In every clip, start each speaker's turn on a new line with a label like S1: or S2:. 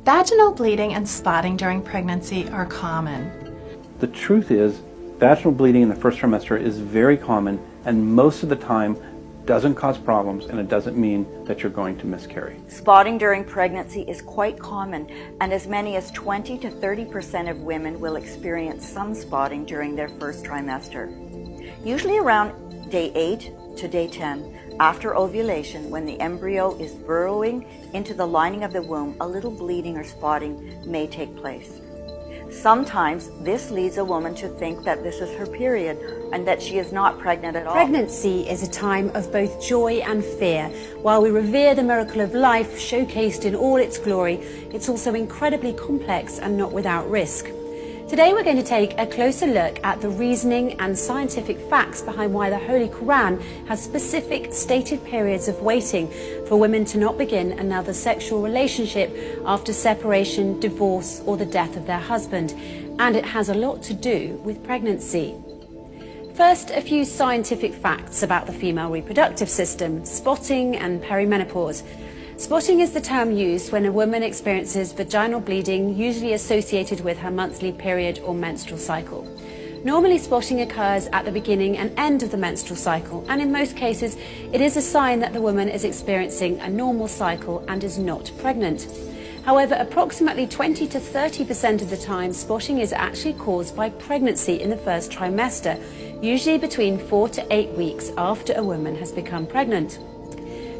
S1: Vaginal bleeding and spotting during pregnancy are common.
S2: The truth is, vaginal bleeding in the first trimester is very common and most of the time doesn't cause problems, and it doesn't mean that you're going to miscarry.
S3: Spotting during pregnancy is quite common, and as many as 20 to 30% of women will experience some spotting during their first trimester. Usually around day 8 to day 10, after ovulation, when the embryo is burrowing into the lining of the womb, a little bleeding or spotting may take place. Sometimes this leads a woman to think that this is her period and that she is not pregnant at all.
S4: Pregnancy is a time of both joy and fear. While we revere the miracle of life showcased in all its glory, it's also incredibly complex and not without risk. Today we're going to take a closer look at the reasoning and scientific facts behind why the Holy Quran has specific stated periods of waiting for women to not begin another sexual relationship after separation, divorce, or the death of their husband. And it has a lot to do with pregnancy. First, a few scientific facts about the female reproductive system, spotting and perimenopause. Spotting is the term used when a woman experiences vaginal bleeding, usually associated with her monthly period or menstrual cycle. Normally, spotting occurs at the beginning and end of the menstrual cycle, and in most cases, it is a sign that the woman is experiencing a normal cycle and is not pregnant. However, approximately 20 to 30% of the time, spotting is actually caused by pregnancy in the first trimester, usually between 4 to 8 weeks after a woman has become pregnant.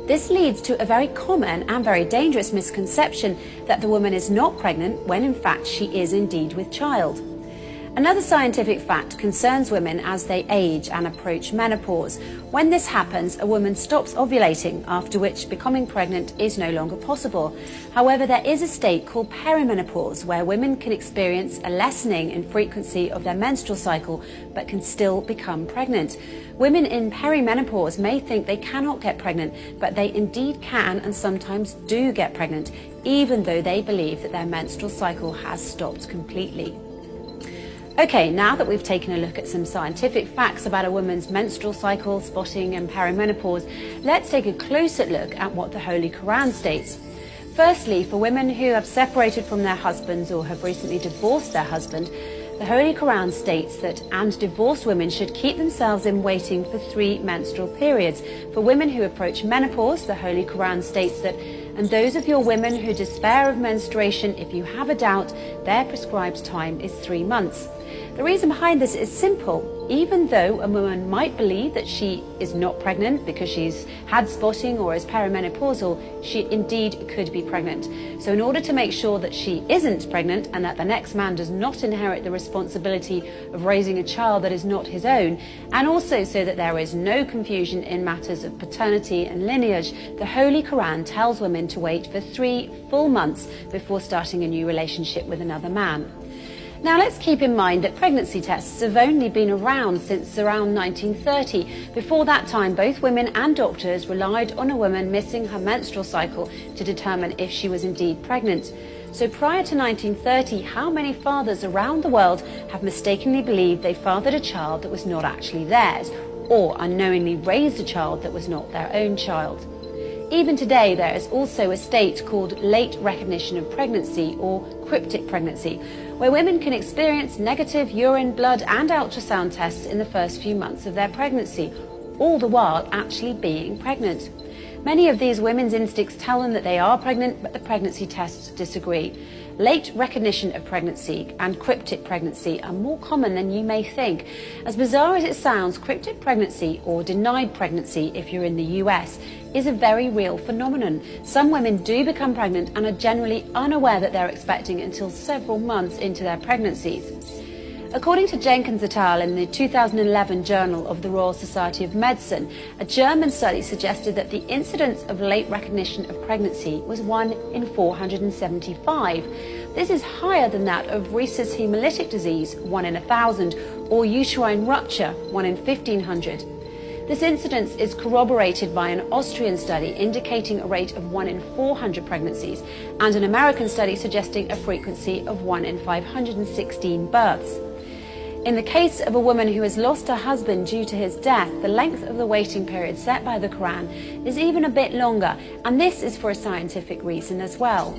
S4: This leads to a very common and very dangerous misconception that the woman is not pregnant when in fact she is indeed with child. Another scientific fact concerns women as they age and approach menopause. When this happens, a woman stops ovulating, after which becoming pregnant is no longer possible. However, there is a state called perimenopause where women can experience a lessening in frequency of their menstrual cycle but can still become pregnant. Women in perimenopause may think they cannot get pregnant, but they indeed can and sometimes do get pregnant, even though they believe that their menstrual cycle has stopped completely. Okay, now that we've taken a look at some scientific facts about a woman's menstrual cycle, spotting and perimenopause, let's take a closer look at what the Holy Quran states. Firstly, for women who have separated from their husbands or have recently divorced their husband, the Holy Quran states that and divorced women should keep themselves in waiting for 3 menstrual periods. For women who approach menopause, the Holy Quran states that, and those of your women who despair of menstruation, if you have a doubt, their prescribed time is 3 months. The reason behind this is simple. Even though a woman might believe that she is not pregnant because she's had spotting or is perimenopausal, she indeed could be pregnant. So in order to make sure that she isn't pregnant and that the next man does not inherit the responsibility of raising a child that is not his own, and also so that there is no confusion in matters of paternity and lineage, the Holy Quran tells women to wait for 3 full months before starting a new relationship with another man. Now let's keep in mind that pregnancy tests have only been around since around 1930. Before that time, both women and doctors relied on a woman missing her menstrual cycle to determine if she was indeed pregnant. So prior to 1930, how many fathers around the world have mistakenly believed they fathered a child that was not actually theirs, or unknowingly raised a child that was not their own child? Even today, there is also a state called late recognition of pregnancy, or cryptic pregnancy, where women can experience negative urine, blood and ultrasound tests in the first few months of their pregnancy, all the while actually being pregnant. Many of these women's instincts tell them that they are pregnant, but the pregnancy tests disagree. Late recognition of pregnancy and cryptic pregnancy are more common than you may think. As bizarre as it sounds, cryptic pregnancy, or denied pregnancy if you're in the US, is a very real phenomenon. Some women do become pregnant and are generally unaware that they're expecting until several months into their pregnancies. According to Jenkins et al. In the 2011 Journal of the Royal Society of Medicine, a German study suggested that the incidence of late recognition of pregnancy was 1 in 475. This is higher than that of rhesus hemolytic disease, 1 in 1,000, or uterine rupture, 1 in 1,500. This incidence is corroborated by an Austrian study indicating a rate of 1 in 400 pregnancies, and an American study suggesting a frequency of 1 in 516 births. In the case of a woman who has lost her husband due to his death, the length of the waiting period set by the Quran is even a bit longer, and this is for a scientific reason as well.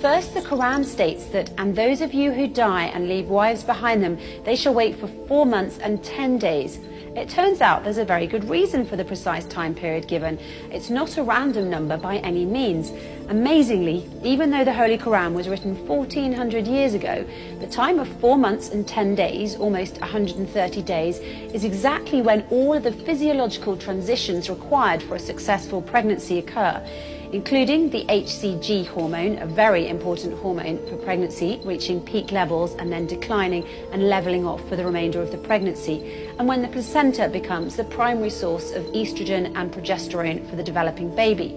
S4: First, the Quran states that, "And those of you who die and leave wives behind them, they shall wait for 4 months and 10 days. It turns out there's a very good reason for the precise time period given. It's not a random number by any means. Amazingly, even though the Holy Quran was written 1400 years ago, the time of 4 months and 10 days, almost 130 days, is exactly when all of the physiological transitions required for a successful pregnancy occur, including the HCG hormone, a very important hormone for pregnancy, reaching peak levels and then declining and leveling off for the remainder of the pregnancy, and when the placenta becomes the primary source of estrogen and progesterone for the developing baby.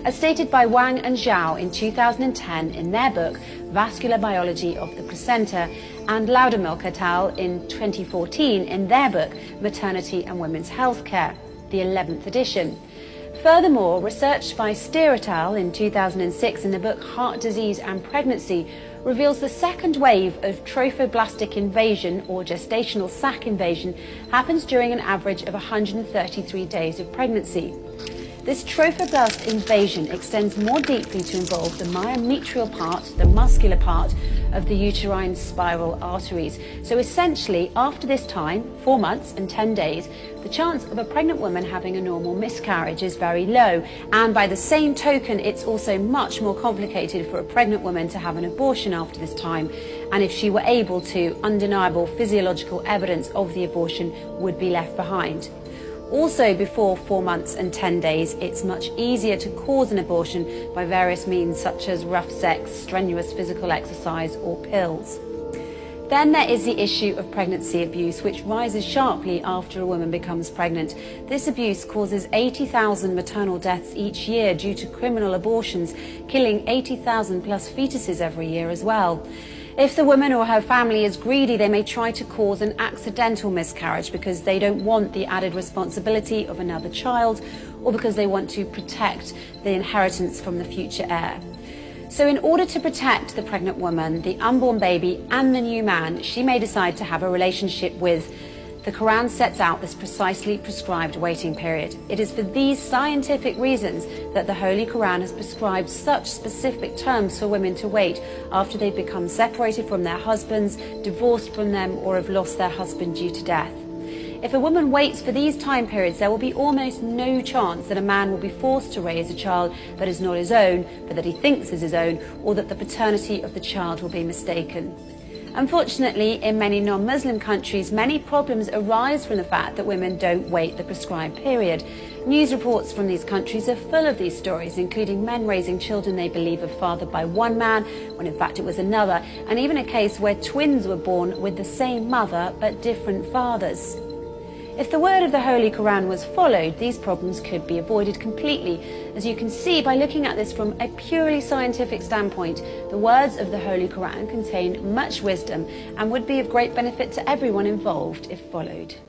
S4: As stated by Wang and Zhao in 2010 in their book Vascular Biology of the Placenta, and Loudermilk et al. In 2014 in their book Maternity and Women's Healthcare, the 11th edition. Furthermore, research by Steer et al. In 2006 in the book Heart Disease and Pregnancy reveals the second wave of trophoblastic invasion, or gestational sac invasion, happens during an average of 133 days of pregnancy. This trophoblast invasion extends more deeply to involve the myometrial part, the muscular part, of the uterine spiral arteries. So essentially, after this time, 4 months and 10 days, the chance of a pregnant woman having a normal miscarriage is very low. And by the same token, it's also much more complicated for a pregnant woman to have an abortion after this time. And if she were able to, undeniable physiological evidence of the abortion would be left behind. Also, before 4 months and 10 days, it's much easier to cause an abortion by various means such as rough sex, strenuous physical exercise, or pills. Then there is the issue of pregnancy abuse, which rises sharply after a woman becomes pregnant. This abuse causes 80,000 maternal deaths each year due to criminal abortions, killing 80,000 plus fetuses every year as well. If the woman or her family is greedy, they may try to cause an accidental miscarriage because they don't want the added responsibility of another child, or because they want to protect the inheritance from the future heir. So in order to protect the pregnant woman, the unborn baby and the new man she may decide to have a relationship with, the Quran sets out this precisely prescribed waiting period. It is for these scientific reasons that the Holy Quran has prescribed such specific terms for women to wait after they've become separated from their husbands, divorced from them, or have lost their husband due to death. If a woman waits for these time periods, there will be almost no chance that a man will be forced to raise a child that is not his own, but that he thinks is his own, or that the paternity of the child will be mistaken. Unfortunately, in many non-Muslim countries, many problems arise from the fact that women don't wait the prescribed period. News reports from these countries are full of these stories, including men raising children they believe are fathered by one man, when in fact it was another, and even a case where twins were born with the same mother but different fathers. If the word of the Holy Quran was followed, these problems could be avoided completely. As you can see by looking at this from a purely scientific standpoint, the words of the Holy Quran contain much wisdom and would be of great benefit to everyone involved if followed.